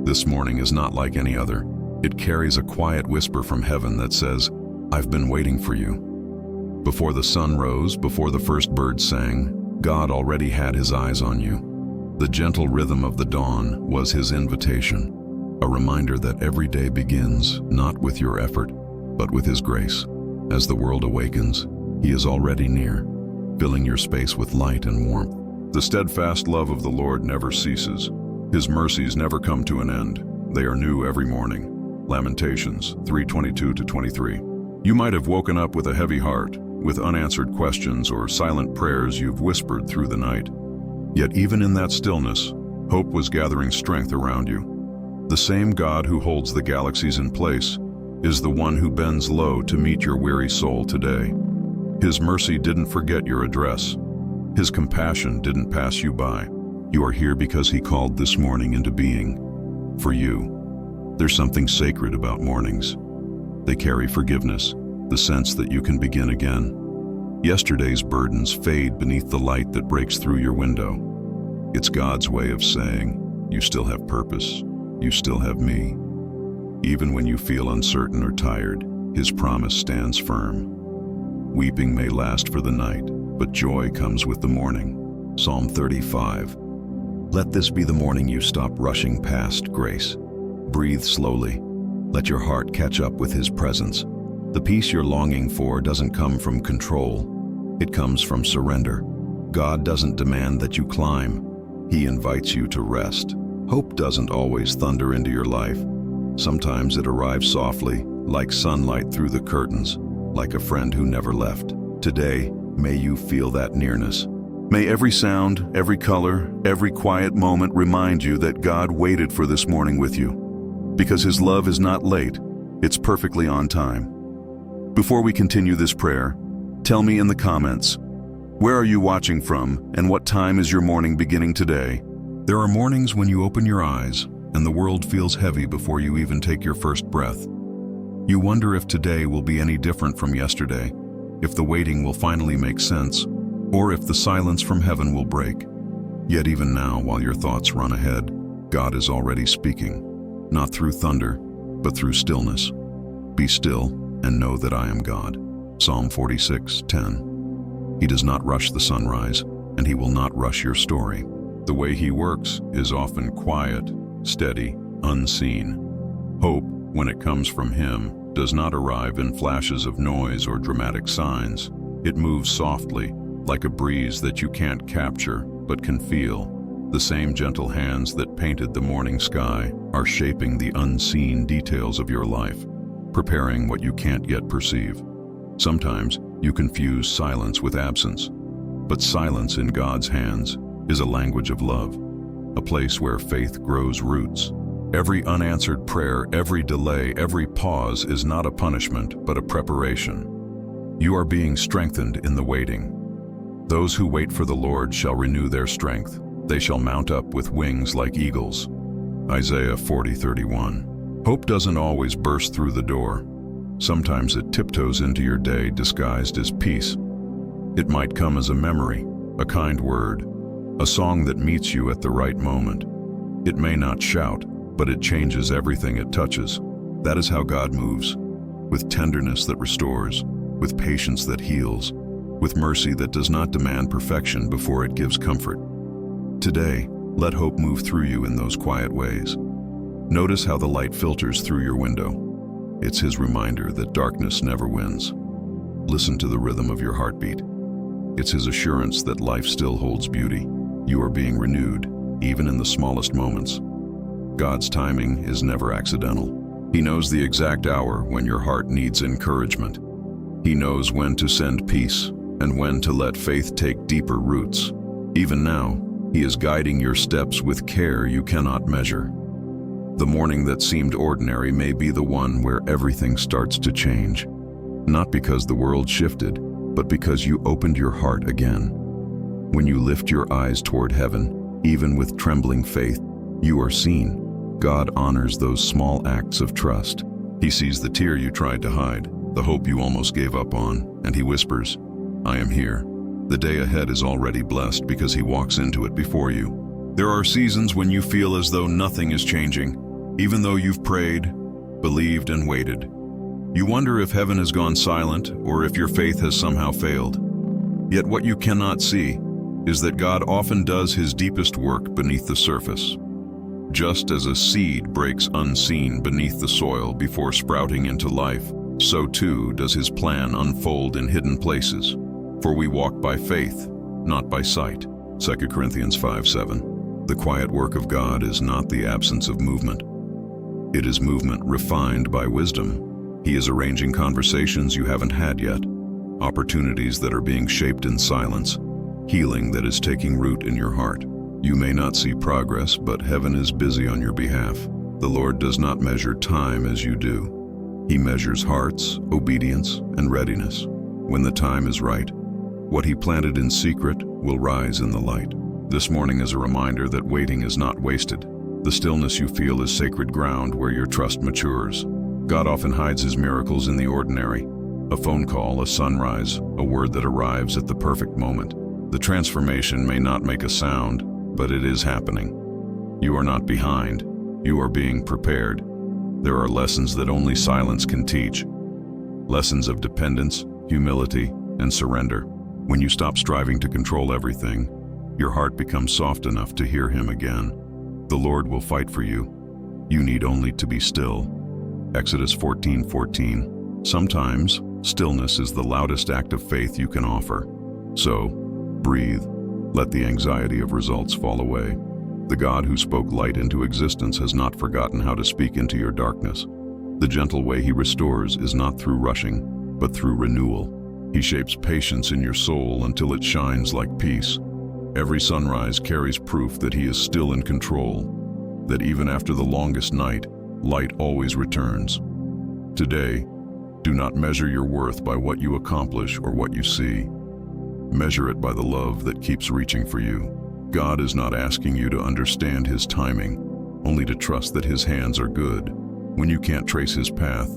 This morning is not like any other. It carries a quiet whisper from heaven that says, "I've been waiting for you." Before the sun rose, before the first bird sang, God already had his eyes on you. The gentle rhythm of the dawn was his invitation, a reminder that every day begins not with your effort, but with his grace. As the world awakens, he is already near, filling your space with light and warmth. The steadfast love of the Lord never ceases. His mercies never come to an end. They are new every morning. Lamentations 3:22-23. You might have woken up with a heavy heart, with unanswered questions or silent prayers you've whispered through the night. Yet even in that stillness, hope was gathering strength around you. The same God who holds the galaxies in place is the one who bends low to meet your weary soul today. His mercy didn't forget your address. His compassion didn't pass you by. You are here because he called this morning into being. For you, there's something sacred about mornings. They carry forgiveness, the sense that you can begin again. Yesterday's burdens fade beneath the light that breaks through your window. It's God's way of saying, you still have purpose, you still have me. Even when you feel uncertain or tired, his promise stands firm. Weeping may last for the night, but joy comes with the morning. Psalm 35. Let this be the morning you stop rushing past grace. Breathe slowly. Let your heart catch up with his presence. The peace you're longing for doesn't come from control. It comes from surrender. God doesn't demand that you climb. He invites you to rest. Hope doesn't always thunder into your life. Sometimes it arrives softly, like sunlight through the curtains, like a friend who never left. Today, may you feel that nearness. May every sound, every color, every quiet moment remind you that God waited for this morning with you. Because his love is not late, it's perfectly on time. Before we continue this prayer, tell me in the comments, where are you watching from and what time is your morning beginning today? There are mornings when you open your eyes and the world feels heavy before you even take your first breath. You wonder if today will be any different from yesterday, if the waiting will finally make sense, or if the silence from heaven will break. Yet even now, while your thoughts run ahead, God is already speaking, not through thunder, but through stillness. Be still and know that I am God. Psalm 46:10. He does not rush the sunrise, and he will not rush your story. The way he works is often quiet, steady, unseen. Hope, when it comes from him, does not arrive in flashes of noise or dramatic signs. It moves softly, like a breeze that you can't capture but can feel. The same gentle hands that painted the morning sky are shaping the unseen details of your life, preparing what you can't yet perceive. Sometimes you confuse silence with absence, but silence in God's hands is a language of love, a place where faith grows roots. Every unanswered prayer, every delay, every pause is not a punishment, but a preparation. You are being strengthened in the waiting. Those who wait for the Lord shall renew their strength. They shall mount up with wings like eagles. Isaiah 40:31. Hope doesn't always burst through the door. Sometimes it tiptoes into your day disguised as peace. It might come as a memory, a kind word, a song that meets you at the right moment. It may not shout, but it changes everything it touches. That is how God moves, with tenderness that restores, with patience that heals, with mercy that does not demand perfection before it gives comfort. Today, let hope move through you in those quiet ways. Notice how the light filters through your window. It's his reminder that darkness never wins. Listen to the rhythm of your heartbeat. It's his assurance that life still holds beauty. You are being renewed, even in the smallest moments. God's timing is never accidental. He knows the exact hour when your heart needs encouragement. He knows when to send peace and when to let faith take deeper roots. Even now, he is guiding your steps with care you cannot measure. The morning that seemed ordinary may be the one where everything starts to change. Not because the world shifted, but because you opened your heart again. When you lift your eyes toward heaven, even with trembling faith, you are seen. God honors those small acts of trust. He sees the tear you tried to hide, the hope you almost gave up on, and he whispers, I am here. The day ahead is already blessed because he walks into it before you. There are seasons when you feel as though nothing is changing. Even though you've prayed, believed, and waited, you wonder if heaven has gone silent or if your faith has somehow failed. Yet what you cannot see is that God often does his deepest work beneath the surface. Just as a seed breaks unseen beneath the soil before sprouting into life, so too does his plan unfold in hidden places. For we walk by faith, not by sight. 2 Corinthians 5:7. The quiet work of God is not the absence of movement. It is movement refined by wisdom. He is arranging conversations you haven't had yet, opportunities that are being shaped in silence, healing that is taking root in your heart. You may not see progress, but heaven is busy on your behalf. The Lord does not measure time as you do. He measures hearts, obedience, and readiness. When the time is right, what he planted in secret will rise in the light. This morning is a reminder that waiting is not wasted. The stillness you feel is sacred ground where your trust matures. God often hides his miracles in the ordinary. A phone call, a sunrise, a word that arrives at the perfect moment. The transformation may not make a sound, but it is happening. You are not behind. You are being prepared. There are lessons that only silence can teach. Lessons of dependence, humility, and surrender. When you stop striving to control everything, your heart becomes soft enough to hear him again. The Lord will fight for you. You need only to be still. Exodus 14:14. Sometimes, stillness is the loudest act of faith you can offer. So, breathe. Let the anxiety of results fall away. The God who spoke light into existence has not forgotten how to speak into your darkness. The gentle way he restores is not through rushing, but through renewal. He shapes patience in your soul until it shines like peace. Every sunrise carries proof that he is still in control, that even after the longest night, light always returns. Today, do not measure your worth by what you accomplish or what you see. Measure it by the love that keeps reaching for you. God is not asking you to understand his timing, only to trust that his hands are good. When you can't trace his path,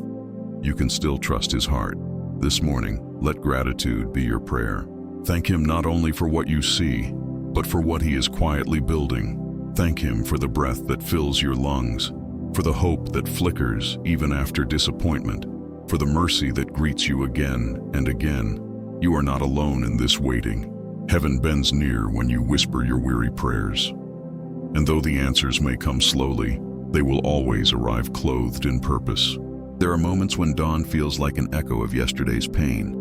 you can still trust his heart. This morning, let gratitude be your prayer. Thank him not only for what you see, but for what he is quietly building. Thank him for the breath that fills your lungs, for the hope that flickers even after disappointment, for the mercy that greets you again and again. You are not alone in this waiting. Heaven bends near when you whisper your weary prayers. And though the answers may come slowly, they will always arrive clothed in purpose. There are moments when dawn feels like an echo of yesterday's pain,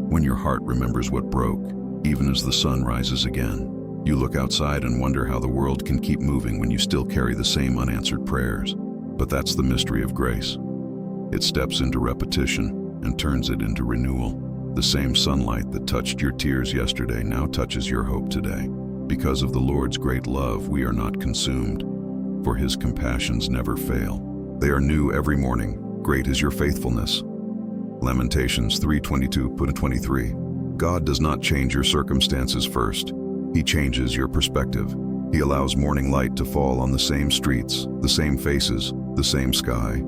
when your heart remembers what broke, even as the sun rises again. You look outside and wonder how the world can keep moving when you still carry the same unanswered prayers. But that's the mystery of grace. It steps into repetition and turns it into renewal. The same sunlight that touched your tears yesterday now touches your hope today. Because of the Lord's great love, we are not consumed, for his compassions never fail. They are new every morning. Great is your faithfulness. Lamentations 3:22-23. God does not change your circumstances first. He changes your perspective. He allows morning light to fall on the same streets, the same faces, the same sky.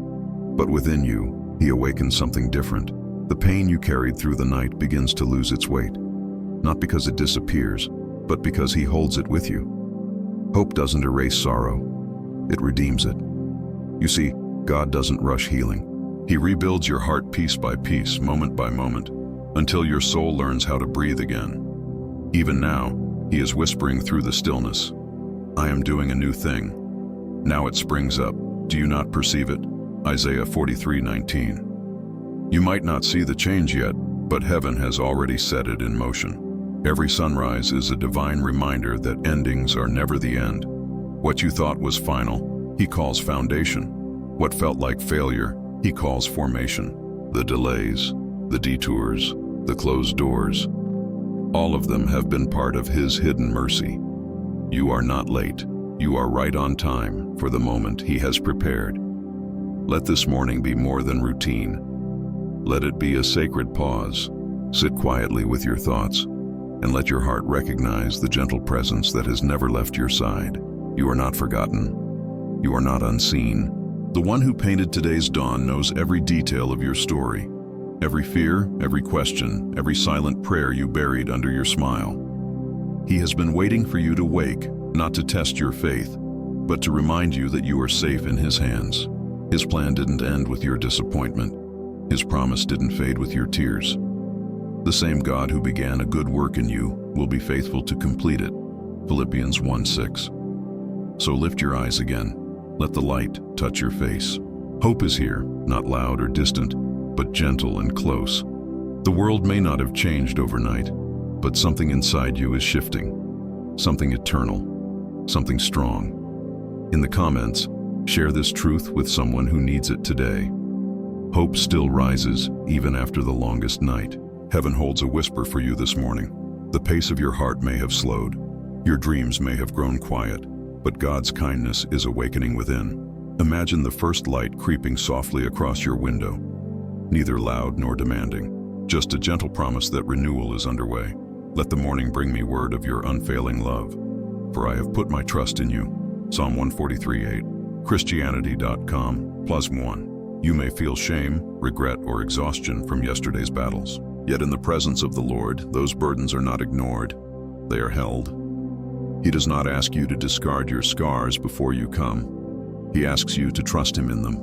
But within you, he awakens something different. The pain you carried through the night begins to lose its weight, not because it disappears, but because he holds it with you. Hope doesn't erase sorrow, it redeems it. You see, God doesn't rush healing. He rebuilds your heart piece by piece, moment by moment, until your soul learns how to breathe again. Even now, he is whispering through the stillness, I am doing a new thing. Now it springs up. Do you not perceive it? Isaiah 43:19. You might not see the change yet, but heaven has already set it in motion. Every sunrise is a divine reminder that endings are never the end. What you thought was final, he calls foundation. What felt like failure, he calls formation. The delays, the detours, the closed doors, all of them have been part of his hidden mercy. You are not late. You are right on time for the moment he has prepared. Let this morning be more than routine. Let it be a sacred pause. Sit quietly with your thoughts, and let your heart recognize the gentle presence that has never left your side. You are not forgotten. You are not unseen. The one who painted today's dawn knows every detail of your story. Every fear, every question, every silent prayer you buried under your smile. He has been waiting for you to wake, not to test your faith, but to remind you that you are safe in His hands. His plan didn't end with your disappointment. His promise didn't fade with your tears. The same God who began a good work in you will be faithful to complete it. Philippians 1:6. So lift your eyes again. Let the light touch your face. Hope is here, not loud or distant, but gentle and close. The world may not have changed overnight, but something inside you is shifting. Something eternal, something strong. In the comments, share this truth with someone who needs it today. Hope still rises, even after the longest night. Heaven holds a whisper for you this morning. The pace of your heart may have slowed. Your dreams may have grown quiet, but God's kindness is awakening within. Imagine the first light creeping softly across your window. Neither loud nor demanding, just a gentle promise that renewal is underway. Let the morning bring me word of your unfailing love, for I have put my trust in you. Psalm 143:8. Christianity.com +1. You may feel shame, regret, or exhaustion from yesterday's battles. Yet in the presence of the Lord, those burdens are not ignored. They are held. He does not ask you to discard your scars before you come. He asks you to trust Him in them.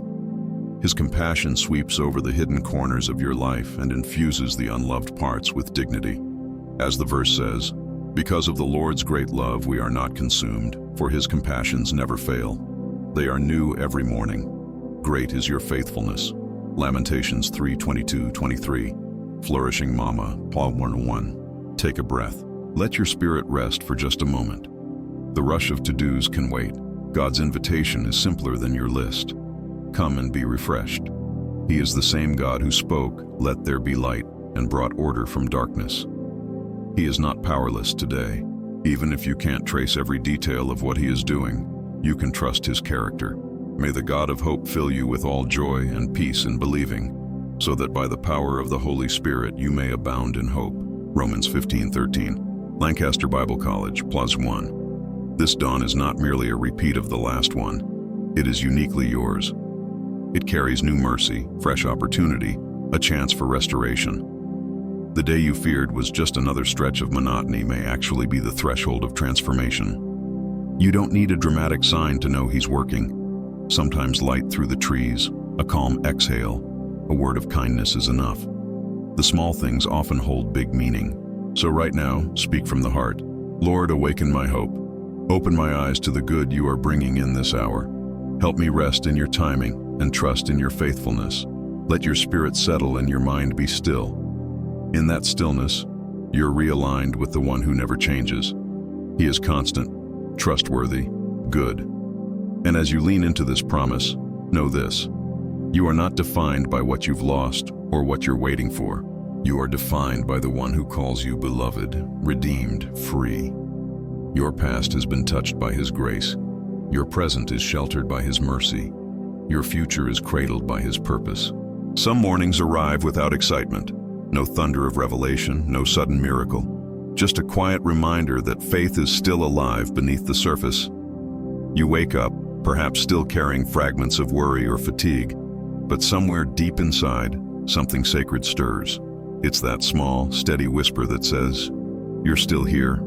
His compassion sweeps over the hidden corners of your life and infuses the unloved parts with dignity. As the verse says, because of the Lord's great love we are not consumed, for His compassions never fail. They are new every morning. Great is your faithfulness. Lamentations 3:22-23. Flourishing Mama, Psalm 101. Take a breath. Let your spirit rest for just a moment. The rush of to-dos can wait. God's invitation is simpler than your list. Come and be refreshed. He is the same God who spoke, "Let there be light," and brought order from darkness. He is not powerless today. Even if you can't trace every detail of what He is doing, you can trust His character. May the God of hope fill you with all joy and peace in believing, so that by the power of the Holy Spirit you may abound in hope. Romans 15:13. Lancaster Bible College, +1. This dawn is not merely a repeat of the last one. It is uniquely yours. It carries new mercy, fresh opportunity, a chance for restoration. The day you feared was just another stretch of monotony may actually be the threshold of transformation. You don't need a dramatic sign to know He's working. Sometimes light through the trees, a calm exhale, a word of kindness is enough. The small things often hold big meaning. So right now, speak from the heart. Lord, awaken my hope. Open my eyes to the good you are bringing in this hour. Help me rest in your timing and trust in your faithfulness. Let your spirit settle and your mind be still. In that stillness, you're realigned with the one who never changes. He is constant, trustworthy, good. And as you lean into this promise, know this: you are not defined by what you've lost or what you're waiting for. You are defined by the one who calls you beloved, redeemed, free. Your past has been touched by His grace. Your present is sheltered by His mercy. Your future is cradled by His purpose. Some mornings arrive without excitement. No thunder of revelation, no sudden miracle. Just a quiet reminder that faith is still alive beneath the surface. You wake up, perhaps still carrying fragments of worry or fatigue, but somewhere deep inside, something sacred stirs. It's that small, steady whisper that says, "You're still here,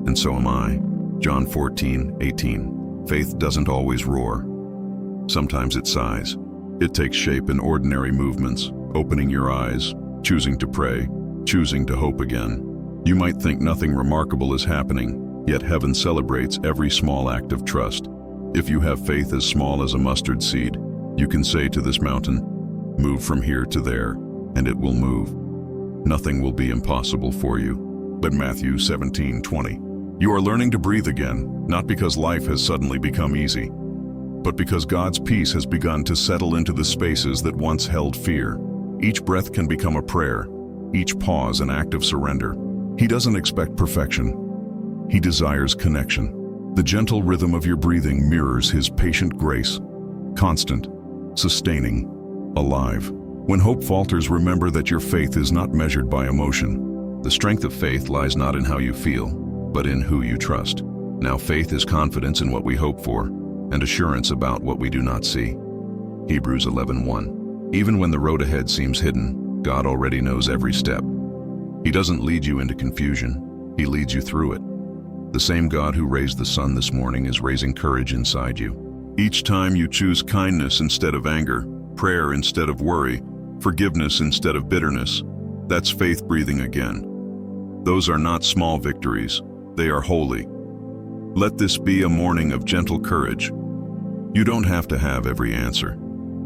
and so am I." John 14:18. Faith doesn't always roar. Sometimes it sighs. It takes shape in ordinary movements, opening your eyes, choosing to pray, choosing to hope again. You might think nothing remarkable is happening, yet heaven celebrates every small act of trust. If you have faith as small as a mustard seed, you can say to this mountain, "Move from here to there," and it will move. Nothing will be impossible for you. But Matthew 17:20. You are learning to breathe again, not because life has suddenly become easy, but because God's peace has begun to settle into the spaces that once held fear. Each breath can become a prayer, each pause an act of surrender. He doesn't expect perfection. He desires connection. The gentle rhythm of your breathing mirrors His patient grace, constant, sustaining, alive. When hope falters, remember that your faith is not measured by emotion. The strength of faith lies not in how you feel, but in who you trust. Now faith is confidence in what we hope for, and assurance about what we do not see. Hebrews 11:1. Even when the road ahead seems hidden, God already knows every step. He doesn't lead you into confusion, He leads you through it. The same God who raised the sun this morning is raising courage inside you. Each time you choose kindness instead of anger, prayer instead of worry, forgiveness instead of bitterness, that's faith breathing again. Those are not small victories, they are holy. Let this be a morning of gentle courage. You don't have to have every answer.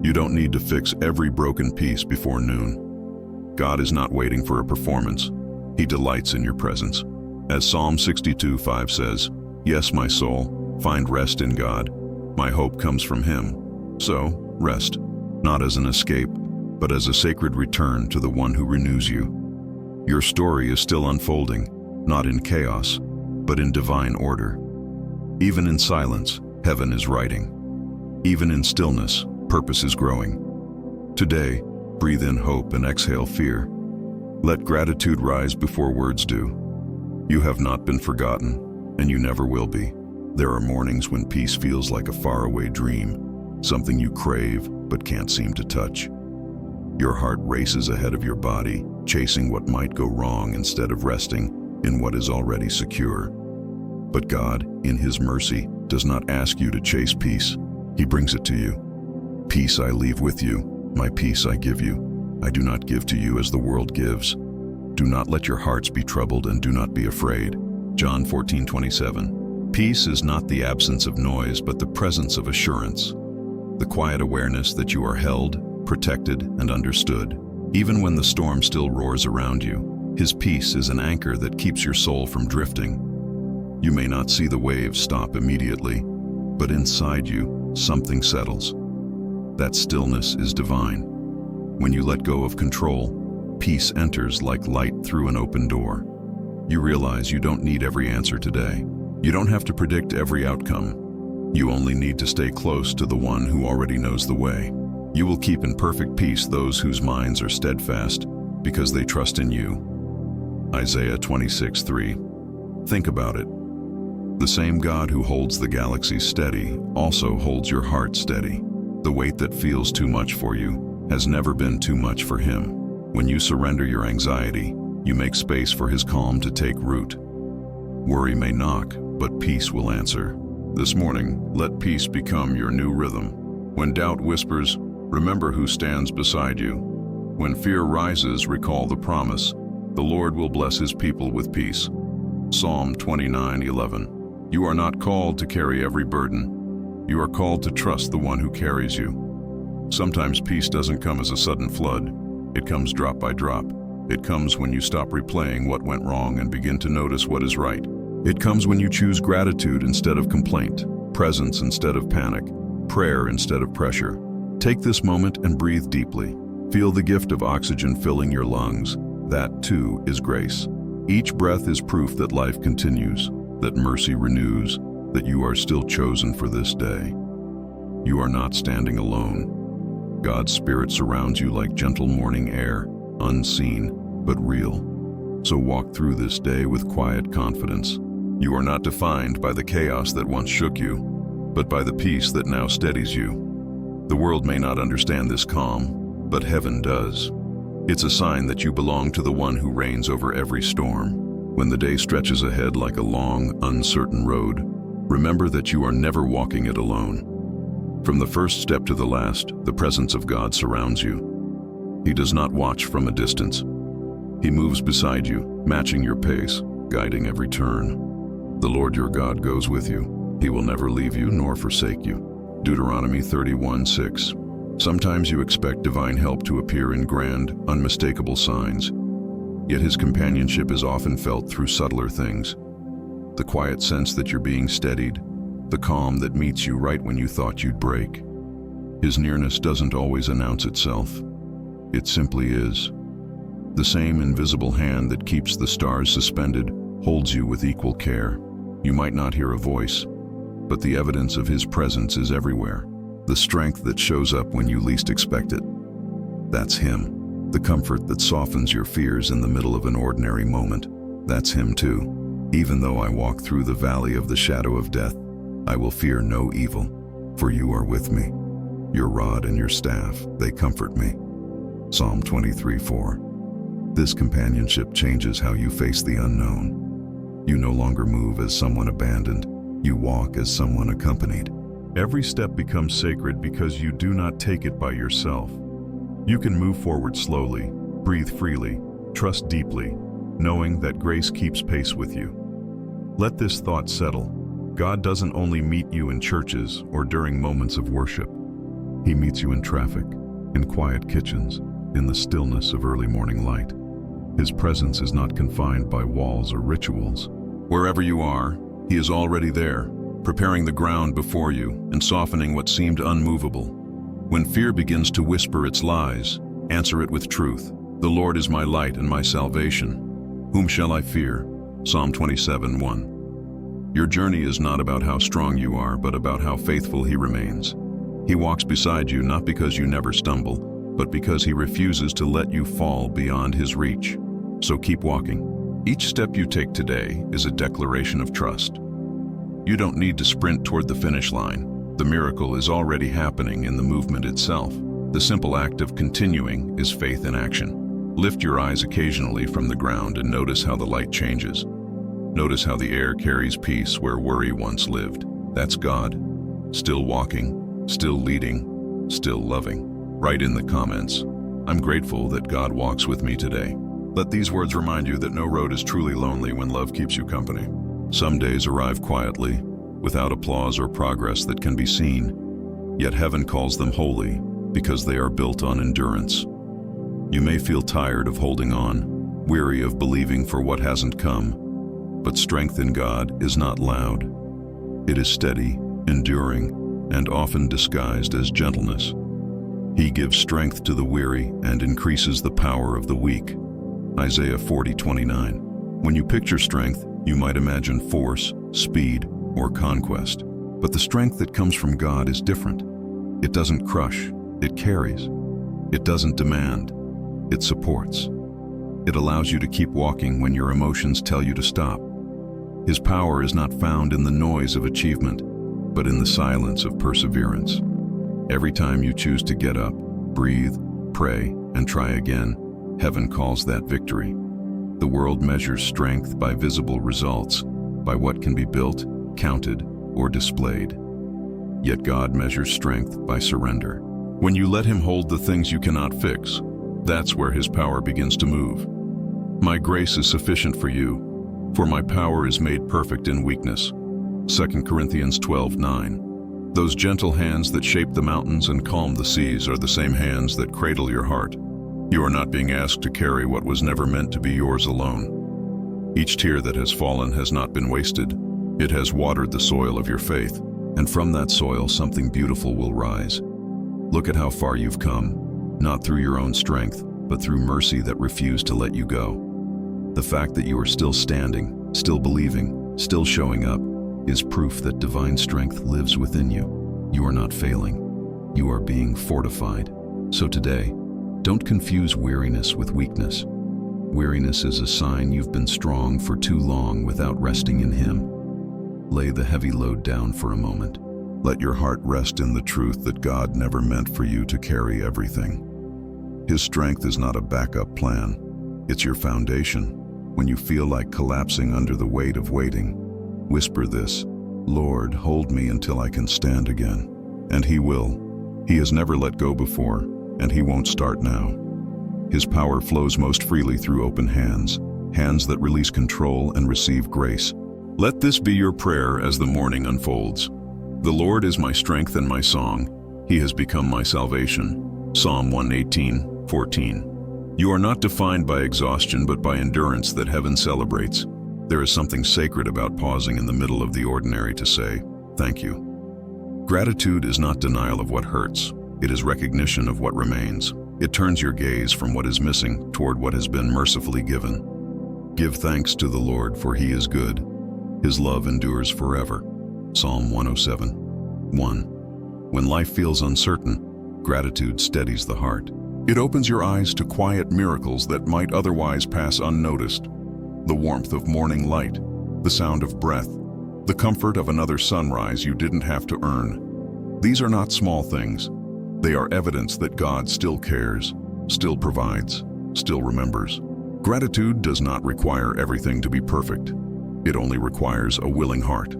You don't need to fix every broken piece before noon. God is not waiting for a performance. He delights in your presence. As Psalm 62:5 says, "Yes, my soul, find rest in God. My hope comes from Him." So, rest, not as an escape, but as a sacred return to the one who renews you. Your story is still unfolding, not in chaos, but in divine order. Even in silence, heaven is writing. Even in stillness, purpose is growing. Today, breathe in hope and exhale fear. Let gratitude rise before words do. You have not been forgotten, and you never will be. There are mornings when peace feels like a faraway dream, something you crave but can't seem to touch. Your heart races ahead of your body, chasing what might go wrong instead of resting in what is already secure. But God, in His mercy, does not ask you to chase peace. He brings it to you. Peace I leave with you, my peace I give you. I do not give to you as the world gives. Do not let your hearts be troubled and do not be afraid. John 14:27. Peace is not the absence of noise, but the presence of assurance. The quiet awareness that you are held, protected, and understood. Even when the storm still roars around you, His peace is an anchor that keeps your soul from drifting. You may not see the waves stop immediately, but inside you, something settles. That stillness is divine. When you let go of control, peace enters like light through an open door. You realize you don't need every answer today. You don't have to predict every outcome. You only need to stay close to the one who already knows the way. You will keep in perfect peace those whose minds are steadfast because they trust in you. Isaiah 26:3. Think about it. The same God who holds the galaxies steady also holds your heart steady. The weight that feels too much for you has never been too much for Him. When you surrender your anxiety, you make space for His calm to take root. Worry may knock, but peace will answer. This morning, let peace become your new rhythm. When doubt whispers, remember who stands beside you. When fear rises, recall the promise. The Lord will bless His people with peace. Psalm 29:11. You are not called to carry every burden. You are called to trust the one who carries you. Sometimes peace doesn't come as a sudden flood. It comes drop by drop. It comes when you stop replaying what went wrong and begin to notice what is right. It comes when you choose gratitude instead of complaint, presence instead of panic, prayer instead of pressure. Take this moment and breathe deeply. Feel the gift of oxygen filling your lungs. That, too, is grace. Each breath is proof that life continues, that mercy renews, that you are still chosen for this day. You are not standing alone. God's Spirit surrounds you like gentle morning air, unseen but real. So walk through this day with quiet confidence. You are not defined by the chaos that once shook you, but by the peace that now steadies you. The world may not understand this calm, but heaven does. It's a sign that you belong to the one who reigns over every storm. When the day stretches ahead like a long, uncertain road, remember that you are never walking it alone. From the first step to the last, the presence of God surrounds you. He does not watch from a distance. He moves beside you, matching your pace, guiding every turn. The Lord your God goes with you. He will never leave you nor forsake you. Deuteronomy 31:6. Sometimes you expect divine help to appear in grand, unmistakable signs. Yet His companionship is often felt through subtler things. The quiet sense that you're being steadied, the calm that meets you right when you thought you'd break. His nearness doesn't always announce itself. It simply is. The same invisible hand that keeps the stars suspended holds you with equal care. You might not hear a voice, but the evidence of His presence is everywhere. The strength that shows up when you least expect it. That's Him. The comfort that softens your fears in the middle of an ordinary moment. That's Him too. Even though I walk through the valley of the shadow of death, I will fear no evil, for you are with me. Your rod and your staff, they comfort me. Psalm 23:4. This companionship changes how you face the unknown. You no longer move as someone abandoned. You walk as someone accompanied. Every step becomes sacred because you do not take it by yourself. You can move forward slowly, breathe freely, trust deeply, knowing that grace keeps pace with you. Let this thought settle. God doesn't only meet you in churches or during moments of worship. He meets you in traffic, in quiet kitchens, in the stillness of early morning light. His presence is not confined by walls or rituals. Wherever you are, He is already there, preparing the ground before you and softening what seemed unmovable. When fear begins to whisper its lies, answer it with truth. The Lord is my light and my salvation. Whom shall I fear? Psalm 27:1. Your journey is not about how strong you are, but about how faithful He remains. He walks beside you not because you never stumble, but because He refuses to let you fall beyond His reach. So keep walking. Each step you take today is a declaration of trust. You don't need to sprint toward the finish line. The miracle is already happening in the movement itself. The simple act of continuing is faith in action. Lift your eyes occasionally from the ground and notice how the light changes. Notice how the air carries peace where worry once lived. That's God. Still walking, still leading, still loving. Write in the comments, I'm grateful that God walks with me today. Let these words remind you that no road is truly lonely when love keeps you company. Some days arrive quietly, without applause or progress that can be seen, yet heaven calls them holy because they are built on endurance. You may feel tired of holding on, weary of believing for what hasn't come, but strength in God is not loud. It is steady, enduring, and often disguised as gentleness. He gives strength to the weary and increases the power of the weak. Isaiah 40:29. When you picture strength, you might imagine force, speed, or conquest. But the strength that comes from God is different. It doesn't crush, it carries. It doesn't demand, it supports. It allows you to keep walking when your emotions tell you to stop. His power is not found in the noise of achievement, but in the silence of perseverance. Every time you choose to get up, breathe, pray, and try again, heaven calls that victory. The world measures strength by visible results, by what can be built, counted, or displayed. Yet God measures strength by surrender. When you let Him hold the things you cannot fix, that's where His power begins to move. My grace is sufficient for you, for my power is made perfect in weakness. 2 Corinthians 12:9. Those gentle hands that shape the mountains and calm the seas are the same hands that cradle your heart. You are not being asked to carry what was never meant to be yours alone. Each tear that has fallen has not been wasted. It has watered the soil of your faith, and from that soil something beautiful will rise. Look at how far you've come, not through your own strength, but through mercy that refused to let you go. The fact that you are still standing, still believing, still showing up, is proof that divine strength lives within you. You are not failing. You are being fortified. So today, don't confuse weariness with weakness. Weariness is a sign you've been strong for too long without resting in Him. Lay the heavy load down for a moment. Let your heart rest in the truth that God never meant for you to carry everything. His strength is not a backup plan. It's your foundation. When you feel like collapsing under the weight of waiting, whisper this, Lord, hold me until I can stand again. And He will. He has never let go before, and He won't start now. His power flows most freely through open hands, hands that release control and receive grace. Let this be your prayer as the morning unfolds. The Lord is my strength and my song. He has become my salvation. Psalm 118:14. You are not defined by exhaustion, but by endurance that heaven celebrates. There is something sacred about pausing in the middle of the ordinary to say, thank you. Gratitude is not denial of what hurts. It is recognition of what remains. It turns your gaze from what is missing toward what has been mercifully given. Give thanks to the Lord, for He is good. His love endures forever. Psalm 107:1. When life feels uncertain, gratitude steadies the heart. It opens your eyes to quiet miracles that might otherwise pass unnoticed. The warmth of morning light, the sound of breath, the comfort of another sunrise you didn't have to earn. These are not small things. They are evidence that God still cares, still provides, still remembers. Gratitude does not require everything to be perfect. It only requires a willing heart.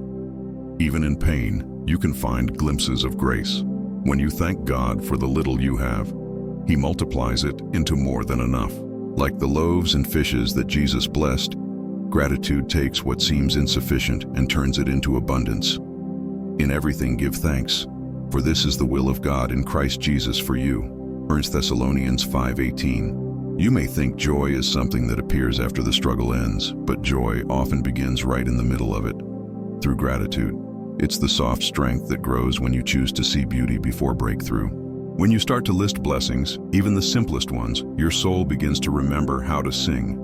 Even in pain, you can find glimpses of grace. When you thank God for the little you have, He multiplies it into more than enough. Like the loaves and fishes that Jesus blessed, gratitude takes what seems insufficient and turns it into abundance. In everything give thanks, for this is the will of God in Christ Jesus for you. 1 Thessalonians 5:18. You may think joy is something that appears after the struggle ends, but joy often begins right in the middle of it. Through gratitude, it's the soft strength that grows when you choose to see beauty before breakthrough. When you start to list blessings, even the simplest ones, your soul begins to remember how to sing.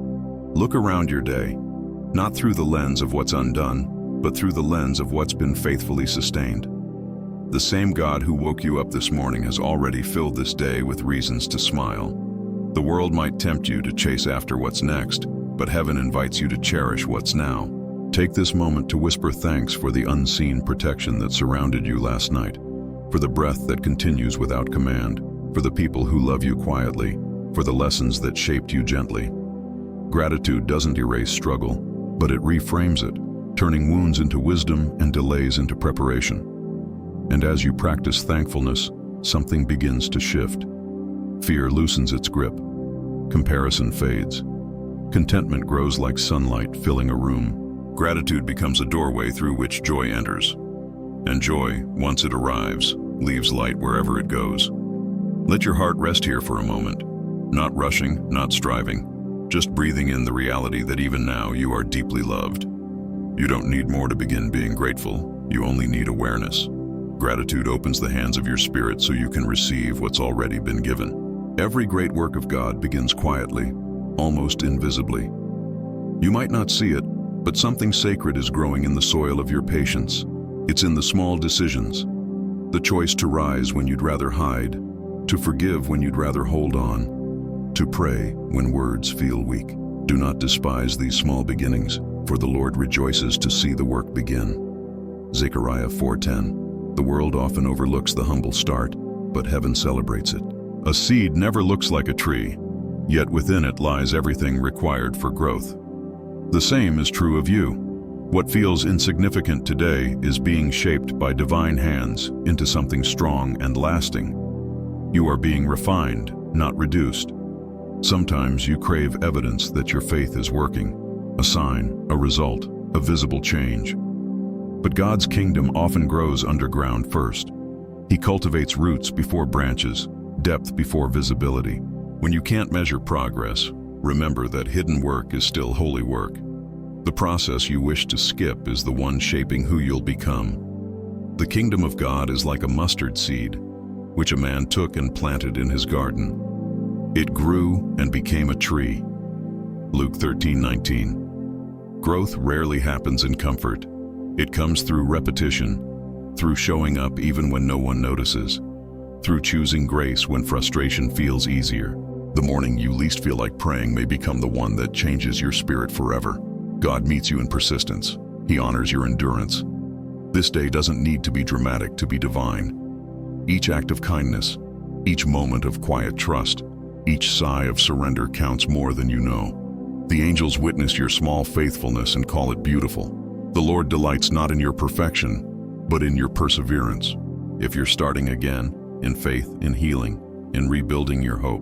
Look around your day, not through the lens of what's undone, but through the lens of what's been faithfully sustained. The same God who woke you up this morning has already filled this day with reasons to smile. The world might tempt you to chase after what's next, but heaven invites you to cherish what's now. Take this moment to whisper thanks for the unseen protection that surrounded you last night, for the breath that continues without command, for the people who love you quietly, for the lessons that shaped you gently. Gratitude doesn't erase struggle, but it reframes it, turning wounds into wisdom and delays into preparation. And as you practice thankfulness, something begins to shift. Fear loosens its grip. Comparison fades. Contentment grows like sunlight filling a room. Gratitude becomes a doorway through which joy enters. And joy, once it arrives, leaves light wherever it goes. Let your heart rest here for a moment. Not rushing, not striving, just breathing in the reality that even now you are deeply loved. You don't need more to begin being grateful. You only need awareness. Gratitude opens the hands of your spirit so you can receive what's already been given. Every great work of God begins quietly, almost invisibly. You might not see it, but something sacred is growing in the soil of your patience. It's in the small decisions. The choice to rise when you'd rather hide, to forgive when you'd rather hold on, to pray when words feel weak. Do not despise these small beginnings, for the Lord rejoices to see the work begin. Zechariah 4:10. The world often overlooks the humble start, but heaven celebrates it. A seed never looks like a tree, yet within it lies everything required for growth. The same is true of you. What feels insignificant today is being shaped by divine hands into something strong and lasting. You are being refined, not reduced. Sometimes you crave evidence that your faith is working, a sign, a result, a visible change. But God's kingdom often grows underground first. He cultivates roots before branches, depth before visibility. When you can't measure progress, remember that hidden work is still holy work. The process you wish to skip is the one shaping who you'll become. The kingdom of God is like a mustard seed, which a man took and planted in his garden. It grew and became a tree. Luke 13:19. Growth rarely happens in comfort. It comes through repetition, through showing up even when no one notices, through choosing grace when frustration feels easier. The morning you least feel like praying may become the one that changes your spirit forever. God meets you in persistence. He honors your endurance. This day doesn't need to be dramatic to be divine. Each act of kindness, each moment of quiet trust, each sigh of surrender counts more than you know. The angels witness your small faithfulness and call it beautiful. The Lord delights not in your perfection, but in your perseverance. If you're starting again, in faith, in healing, in rebuilding your hope,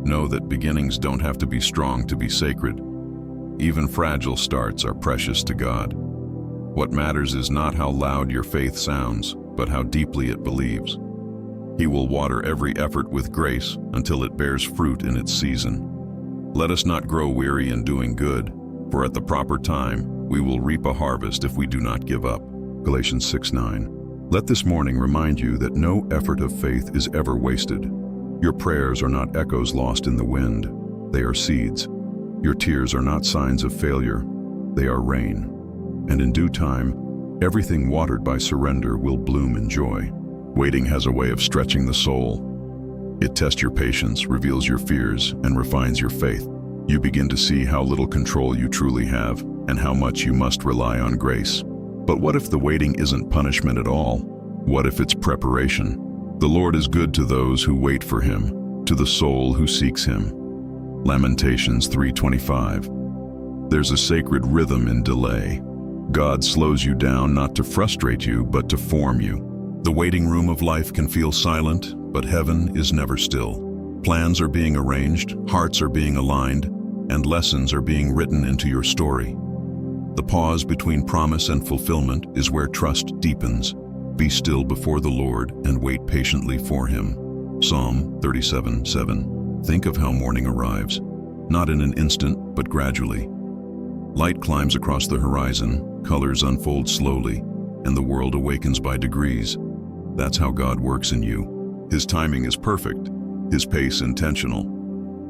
know that beginnings don't have to be strong to be sacred. Even fragile starts are precious to God. What matters is not how loud your faith sounds, but how deeply it believes. He will water every effort with grace until it bears fruit in its season. Let us not grow weary in doing good, for at the proper time, we will reap a harvest if we do not give up. Galatians 6:9. Let this morning remind you that no effort of faith is ever wasted. Your prayers are not echoes lost in the wind. They are seeds. Your tears are not signs of failure. They are rain. And in due time, everything watered by surrender will bloom in joy. Waiting has a way of stretching the soul. It tests your patience, reveals your fears, and refines your faith. You begin to see how little control you truly have and how much you must rely on grace. But what if the waiting isn't punishment at all? What if it's preparation? The Lord is good to those who wait for Him, to the soul who seeks Him. Lamentations 3:25. There's a sacred rhythm in delay. God slows you down not to frustrate you, but to form you. The waiting room of life can feel silent, but heaven is never still. Plans are being arranged, hearts are being aligned, and lessons are being written into your story. The pause between promise and fulfillment is where trust deepens. Be still before the Lord and wait patiently for Him. Psalm 37:7. Think of how morning arrives, not in an instant, but gradually. Light climbs across the horizon, colors unfold slowly, and the world awakens by degrees. That's how God works in you. His timing is perfect, His pace intentional.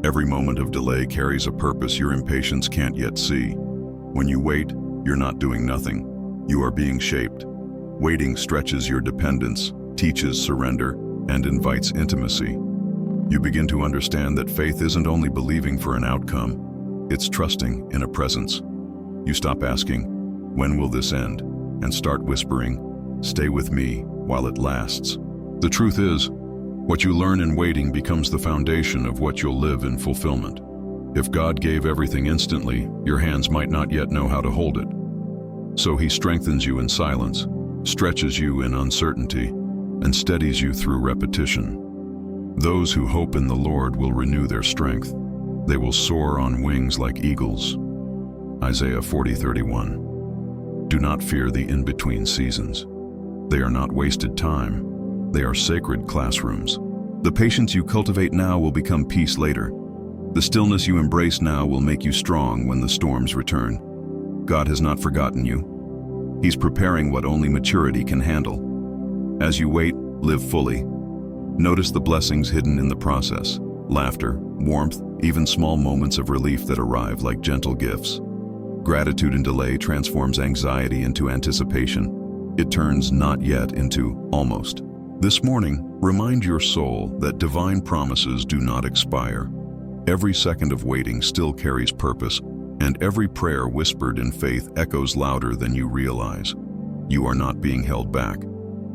Every moment of delay carries a purpose your impatience can't yet see. When you wait, you're not doing nothing. You are being shaped. Waiting stretches your dependence, teaches surrender, and invites intimacy. You begin to understand that faith isn't only believing for an outcome, it's trusting in a presence. You stop asking, "When will this end?" and start whispering, "Stay with me while it lasts." The truth is, what you learn in waiting becomes the foundation of what you'll live in fulfillment. If God gave everything instantly, your hands might not yet know how to hold it. So He strengthens you in silence, stretches you in uncertainty, and steadies you through repetition. Those who hope in the Lord will renew their strength. They will soar on wings like eagles. Isaiah 40:31. Do not fear the in-between seasons. They are not wasted time. They are sacred classrooms. The patience you cultivate now will become peace later. The stillness you embrace now will make you strong when the storms return. God has not forgotten you. He's preparing what only maturity can handle. As you wait, live fully. Notice the blessings hidden in the process. Laughter, warmth, even small moments of relief that arrive like gentle gifts. Gratitude in delay transforms anxiety into anticipation. It turns not yet into almost. This morning, remind your soul that divine promises do not expire. Every second of waiting still carries purpose, and every prayer whispered in faith echoes louder than you realize. You are not being held back.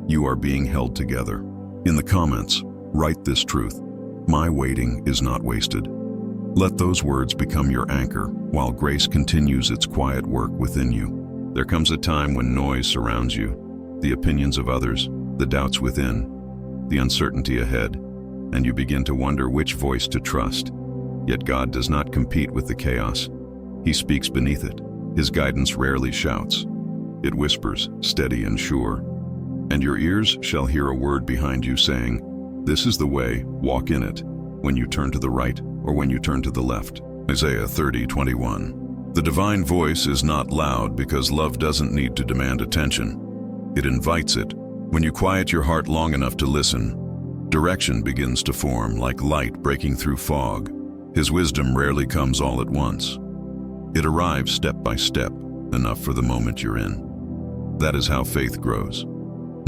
You are being held together. In the comments, write this truth: my waiting is not wasted. Let those words become your anchor while grace continues its quiet work within you. There comes a time when noise surrounds you, the opinions of others, the doubts within, the uncertainty ahead, and you begin to wonder which voice to trust. Yet God does not compete with the chaos. He speaks beneath it. His guidance rarely shouts. It whispers, steady and sure. And your ears shall hear a word behind you saying, "This is the way, walk in it," when you turn to the right or when you turn to the left. Isaiah 30:21. The divine voice is not loud because love doesn't need to demand attention. It invites it. When you quiet your heart long enough to listen, direction begins to form like light breaking through fog. His wisdom rarely comes all at once. It arrives step by step, enough for the moment you're in. That is how faith grows.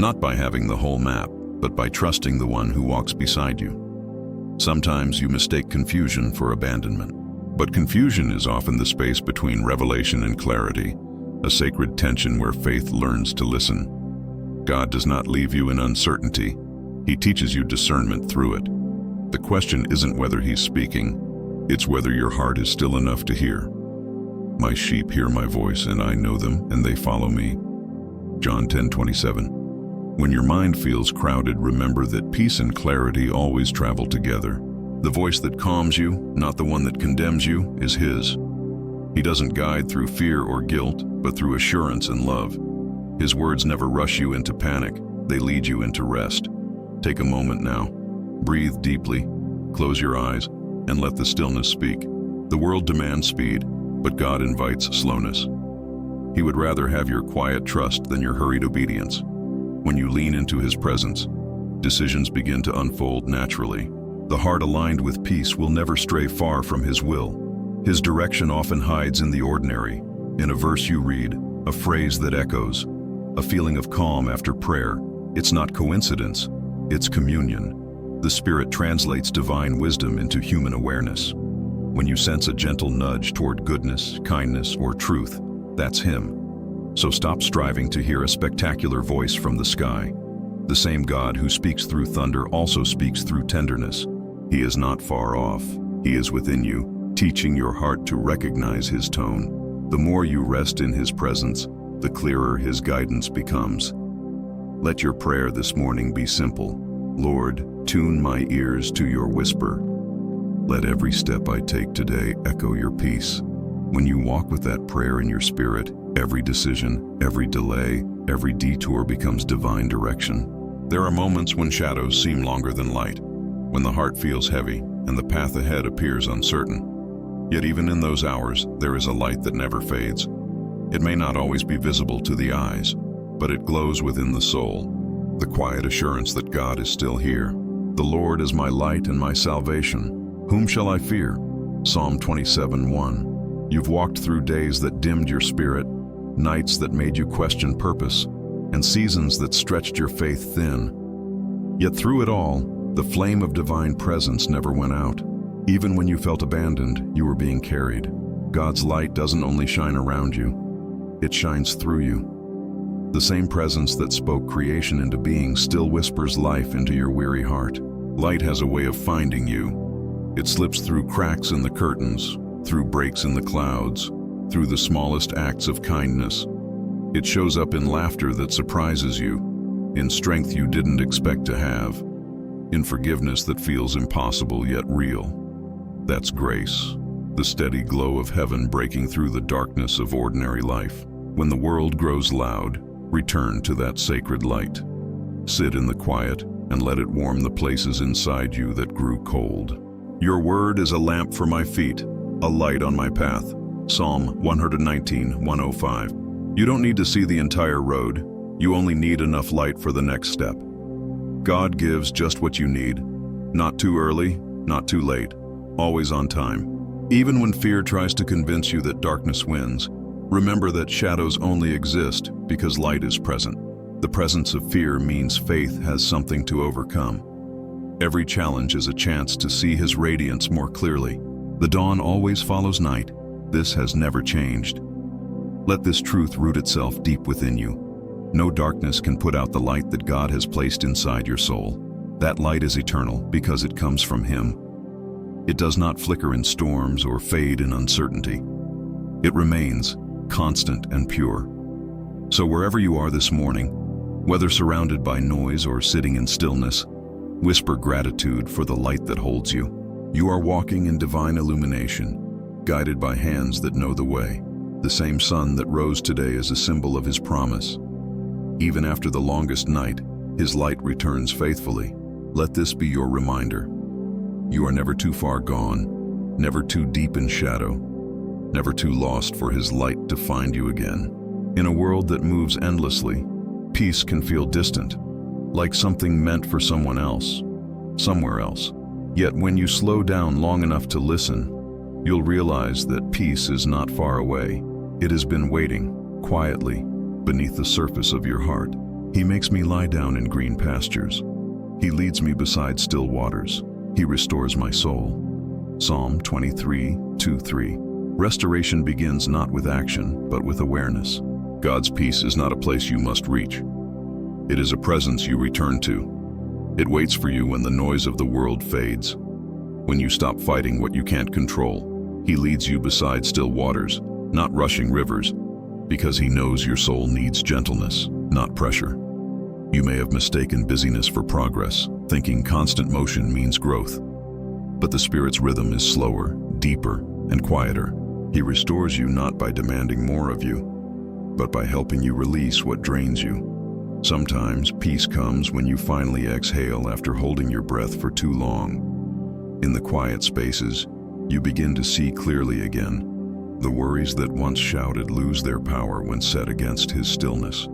Not by having the whole map, but by trusting the one who walks beside you. Sometimes you mistake confusion for abandonment. But confusion is often the space between revelation and clarity, a sacred tension where faith learns to listen. God does not leave you in uncertainty. He teaches you discernment through it. The question isn't whether He's speaking, it's whether your heart is still enough to hear. My sheep hear my voice, and I know them, and they follow me. John 10:27. When your mind feels crowded, remember that peace and clarity always travel together. The voice that calms you, not the one that condemns you, is His. He doesn't guide through fear or guilt, but through assurance and love. His words never rush you into panic, they lead you into rest. Take a moment now. Breathe deeply, close your eyes, and let the stillness speak. The world demands speed, but God invites slowness. He would rather have your quiet trust than your hurried obedience. When you lean into His presence, decisions begin to unfold naturally. The heart aligned with peace will never stray far from His will. His direction often hides in the ordinary. In a verse you read, a phrase that echoes, a feeling of calm after prayer. It's not coincidence, it's communion. The Spirit translates divine wisdom into human awareness. When you sense a gentle nudge toward goodness, kindness, or truth, that's Him. So stop striving to hear a spectacular voice from the sky. The same God who speaks through thunder also speaks through tenderness. He is not far off. He is within you, teaching your heart to recognize His tone. The more you rest in His presence, the clearer his guidance becomes. Let your prayer this morning be simple. Lord, tune my ears to your whisper. Let every step I take today echo your peace. When you walk with that prayer in your spirit, every decision, every delay, every detour becomes divine direction. There are moments when shadows seem longer than light, when the heart feels heavy and the path ahead appears uncertain. Yet even in those hours, there is a light that never fades. It may not always be visible to the eyes, but it glows within the soul, the quiet assurance that God is still here. The Lord is my light and my salvation. Whom shall I fear? Psalm 27:1. You've walked through days that dimmed your spirit, nights that made you question purpose, and seasons that stretched your faith thin. Yet through it all, the flame of divine presence never went out. Even when you felt abandoned, you were being carried. God's light doesn't only shine around you, it shines through you. The same presence that spoke creation into being still whispers life into your weary heart. Light has a way of finding you. It slips through cracks in the curtains, through breaks in the clouds, through the smallest acts of kindness. It shows up in laughter that surprises you, in strength you didn't expect to have, in forgiveness that feels impossible yet real. That's grace, the steady glow of heaven breaking through the darkness of ordinary life. When the world grows loud, return to that sacred light. Sit in the quiet and let it warm the places inside you that grew cold. Your word is a lamp for my feet, a light on my path. Psalm 119:105. You don't need to see the entire road. You only need enough light for the next step. God gives just what you need. Not too early, not too late. Always on time. Even when fear tries to convince you that darkness wins, remember that shadows only exist because light is present. The presence of fear means faith has something to overcome. Every challenge is a chance to see his radiance more clearly. The dawn always follows night. This has never changed. Let this truth root itself deep within you. No darkness can put out the light that God has placed inside your soul. That light is eternal because it comes from him. It does not flicker in storms or fade in uncertainty. It remains constant and pure. So wherever you are this morning, whether surrounded by noise or sitting in stillness, whisper gratitude for the light that holds you. You are walking in divine illumination, guided by hands that know the way. The same sun that rose today is a symbol of his promise. Even after the longest night, his light returns faithfully. Let this be your reminder. You are never too far gone, never too deep in shadow, never too lost for his light to find you again. In a world that moves endlessly, peace can feel distant, like something meant for someone else, somewhere else. Yet when you slow down long enough to listen, you'll realize that peace is not far away. It has been waiting, quietly, beneath the surface of your heart. He makes me lie down in green pastures. He leads me beside still waters. He restores my soul. Psalm 23:2-3. Restoration begins not with action, but with awareness. God's peace is not a place you must reach. It is a presence you return to. It waits for you when the noise of the world fades. When you stop fighting what you can't control, he leads you beside still waters, not rushing rivers, because he knows your soul needs gentleness, not pressure. You may have mistaken busyness for progress, thinking constant motion means growth. But the Spirit's rhythm is slower, deeper, and quieter. He restores you not by demanding more of you, but by helping you release what drains you. Sometimes peace comes when you finally exhale after holding your breath for too long. In the quiet spaces, you begin to see clearly again. The worries that once shouted lose their power when set against his stillness.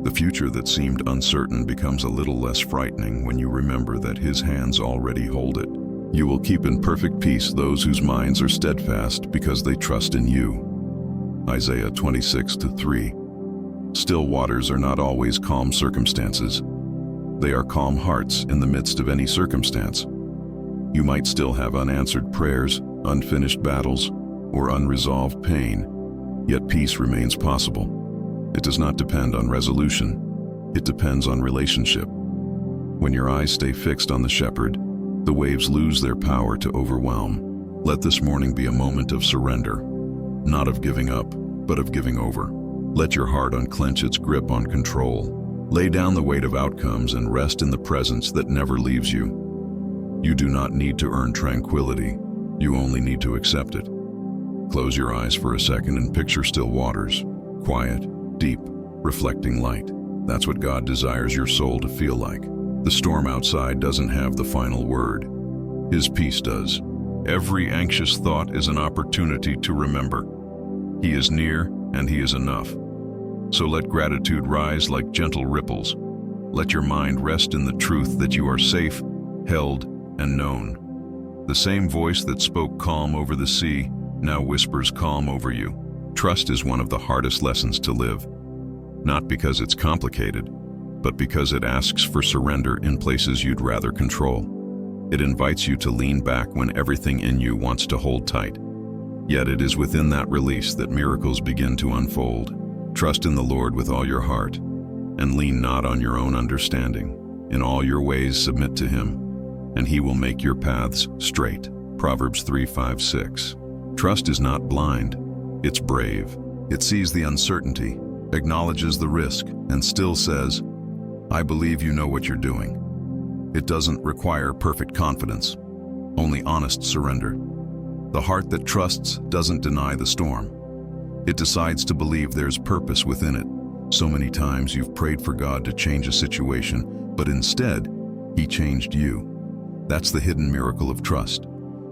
The future that seemed uncertain becomes a little less frightening when you remember that his hands already hold it. You will keep in perfect peace those whose minds are steadfast because they trust in you. Isaiah 26:3. Still waters are not always calm circumstances. They are calm hearts in the midst of any circumstance. You might still have unanswered prayers, unfinished battles, or unresolved pain, yet peace remains possible. It does not depend on resolution. It depends on relationship. When your eyes stay fixed on the shepherd, the waves lose their power to overwhelm. Let this morning be a moment of surrender, not of giving up, but of giving over. Let your heart unclench its grip on control. Lay down the weight of outcomes and rest in the presence that never leaves you. You do not need to earn tranquility. You only need to accept it. Close your eyes for a second and picture still waters. Quiet, deep, reflecting light. That's what God desires your soul to feel like. The storm outside doesn't have the final word. His peace does. Every anxious thought is an opportunity to remember. He is near and He is enough. So let gratitude rise like gentle ripples. Let your mind rest in the truth that you are safe, held, and known. The same voice that spoke calm over the sea now whispers calm over you. Trust is one of the hardest lessons to live. Not because it's complicated, but because it asks for surrender in places you'd rather control. It invites you to lean back when everything in you wants to hold tight. Yet it is within that release that miracles begin to unfold. Trust in the Lord with all your heart, and lean not on your own understanding. In all your ways submit to Him, and He will make your paths straight. Proverbs 3:5-6. Trust is not blind, it's brave. It sees the uncertainty, acknowledges the risk, and still says, I believe you know what you're doing. It doesn't require perfect confidence, only honest surrender. The heart that trusts doesn't deny the storm. It decides to believe there's purpose within it. So many times you've prayed for God to change a situation, but instead, He changed you. That's the hidden miracle of trust.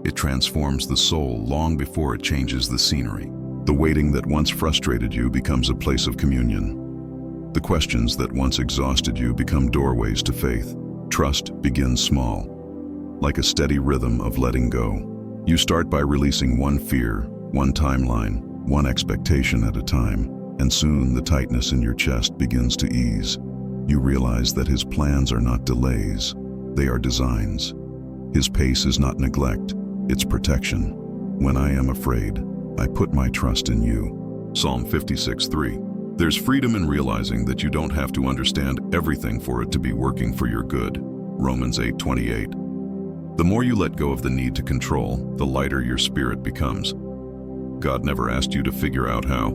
It transforms the soul long before it changes the scenery. The waiting that once frustrated you becomes a place of communion. The questions that once exhausted you become doorways to faith. Trust begins small, like a steady rhythm of letting go. You start by releasing one fear, one timeline, one expectation at a time, and soon the tightness in your chest begins to ease. You realize that His plans are not delays, they are designs. His pace is not neglect, it's protection. When I am afraid, I put my trust in you. Psalm 56:3. There's freedom in realizing that you don't have to understand everything for it to be working for your good. Romans 8:28. The more you let go of the need to control, the lighter your spirit becomes. God never asked you to figure out how.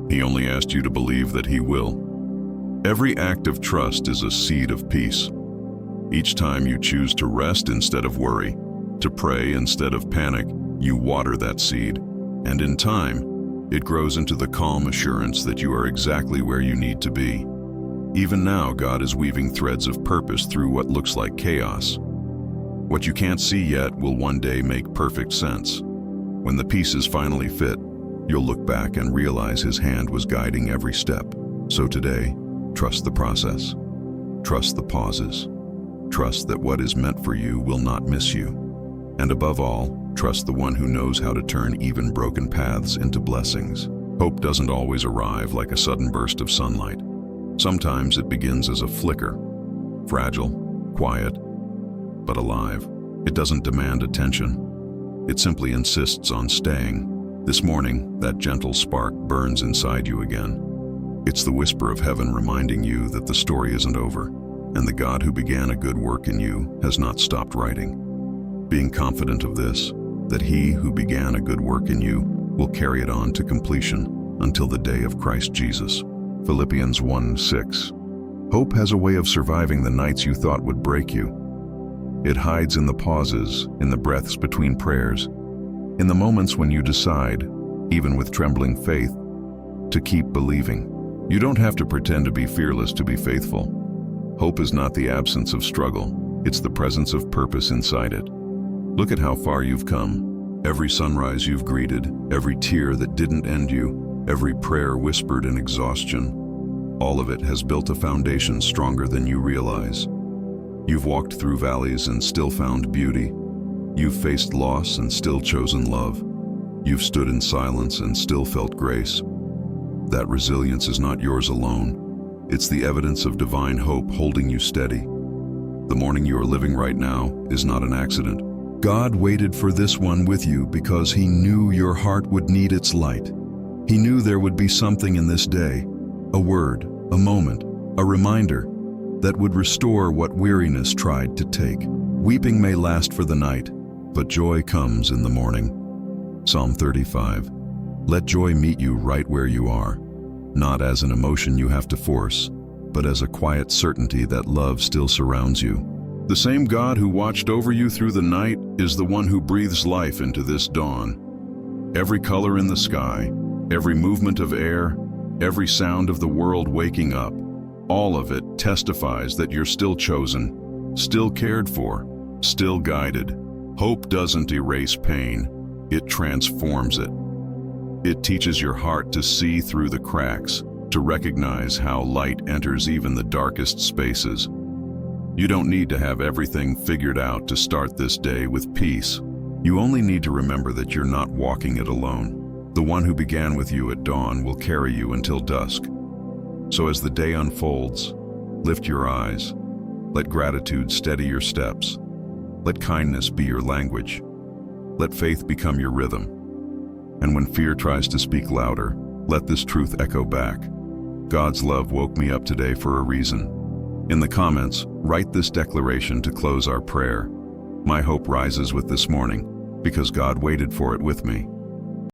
He only asked you to believe that He will. Every act of trust is a seed of peace. Each time you choose to rest instead of worry, to pray instead of panic, you water that seed, and in time, it grows into the calm assurance that you are exactly where you need to be. Even now, God is weaving threads of purpose through what looks like chaos. What you can't see yet will one day make perfect sense. When the pieces finally fit, you'll look back and realize His hand was guiding every step. So today, trust the process. Trust the pauses. Trust that what is meant for you will not miss you. And above all, trust the one who knows how to turn even broken paths into blessings. Hope doesn't always arrive like a sudden burst of sunlight. Sometimes it begins as a flicker, fragile, quiet, but alive. It doesn't demand attention. It simply insists on staying. This morning, that gentle spark burns inside you again. It's the whisper of heaven reminding you that the story isn't over, and the God who began a good work in you has not stopped writing. Being confident of this, that He who began a good work in you will carry it on to completion until the day of Christ Jesus. Philippians 1:6. Hope has a way of surviving the nights you thought would break you. It hides in the pauses, in the breaths between prayers, in the moments when you decide, even with trembling faith, to keep believing. You don't have to pretend to be fearless to be faithful. Hope is not the absence of struggle, it's the presence of purpose inside it. Look at how far you've come. Every sunrise you've greeted, every tear that didn't end you, every prayer whispered in exhaustion, all of it has built a foundation stronger than you realize. You've walked through valleys and still found beauty. You've faced loss and still chosen love. You've stood in silence and still felt grace. That resilience is not yours alone. It's the evidence of divine hope holding you steady. The morning you are living right now is not an accident. God waited for this one with you because He knew your heart would need its light. He knew there would be something in this day, a word, a moment, a reminder that would restore what weariness tried to take. Weeping may last for the night, but joy comes in the morning. Psalm 35. Let joy meet you right where you are. not as an emotion you have to force, but as a quiet certainty that love still surrounds you. The same God who watched over you through the night is the one who breathes life into this dawn. Every color in the sky, every movement of air, every sound of the world waking up, all of it testifies that you're still chosen, still cared for, still guided. Hope doesn't erase pain, it transforms it. It teaches your heart to see through the cracks, to recognize how light enters even the darkest spaces. You don't need to have everything figured out to start this day with peace. You only need to remember that you're not walking it alone. The one who began with you at dawn will carry you until dusk. So as the day unfolds, lift your eyes. Let gratitude steady your steps. Let kindness be your language. Let faith become your rhythm. And when fear tries to speak louder, let this truth echo back. God's love woke me up today for a reason. In the comments, write this declaration to close our prayer. My hope rises with this morning, because God waited for it with me.